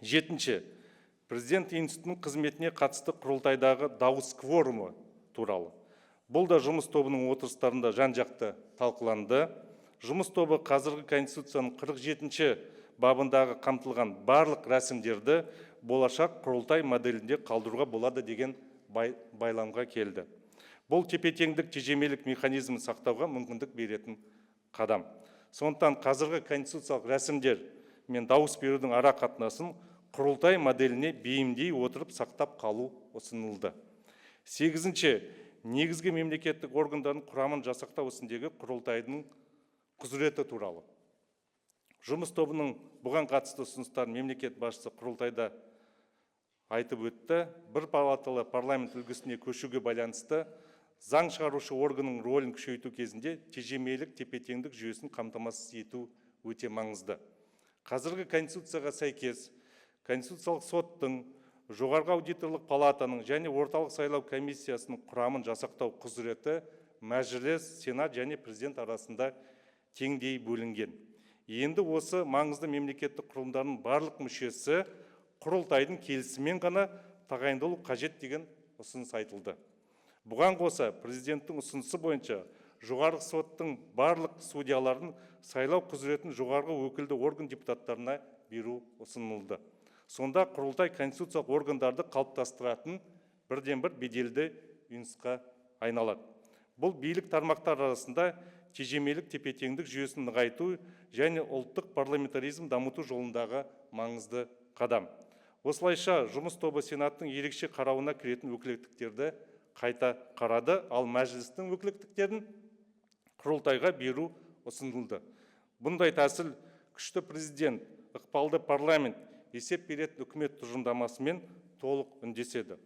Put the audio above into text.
Жетінші, президент институтының қызметіне қатысты құрылтайдағы дауыс кворумы туралы. Бұл да жұмыс тобының отырыстарында жан-жақты талқыланды. Жұмыс тобы қазіргі Конституцияның 47-ші бабындағы қамтылған барлық рәсімдерді болашақ құрылтай моделінде қалдыруға болады деген байламға келді. Бұл тепе-теңдік тежемелік механизмін сақтауға мүмкіндік беретін қадам. Сондықтан қазіргі конституциялық рәсімдер мен дауыс берудің ара қатынасын құрылтай моделіне бейімдей отырып сақтап қалу ұсынылды. Сегізінші, негізгі мемлекеттік органдардың құрамын жасақтау ісіндегі құрылтайдың құзыреті туралы. Жұмыс тобының бұған қатысты ұсыныстарын мемлекет басшысы құрылтайда айтып өтті. Бір палаталы парламент үлгісіне көшуге байланысты заң шығарушы органның рөлін күшейту кезінде тежемелік тепе-теңдік жүйесін қамтамасыз ету өте маңызды. Қазіргі конституцияға сәйкес Конституциялық соттың, жоғарғы аудиторлық палатаның және орталық сайлау комиссиясының құрамын жасақтау құзыреті мәжіліс, сенат және президент арасында теңдей бөлінген. Енді осы маңызды мемлекеттік құрылымдардың барлық мүшесі құрылтайдың келісімен ғана тағайындалу қажет деген ұсыныс айтылды. Бұған қоса президенттің ұсынысы бойынша жоғарғы соттың барлық судьяларын сайлау құзыретін жоғарғы өкілді орган депутаттарына беру ұсынылды. Сонда құрылтай конституциялық органдарды қалыптастыратын бірден бір беделді ұйымға айналады. Бұл билік тармақтар арасында тежемелік тепе-теңдік жүйесін нығайту және ұлттық парламентаризм дамыту жолындағы маңызды қадам. Осылайша жұмыс тобы сенаттың ерекше қарауына кіретін өкілеттіктерді қайта қарады, ал мәжілістің өкілеттіктерін құрылтайға беру ұсынылды. Бұндай тәсіл күшті президент, ықпалды парламент, есеп беретін үкімет тұжырымдамасымен толық үндеседі.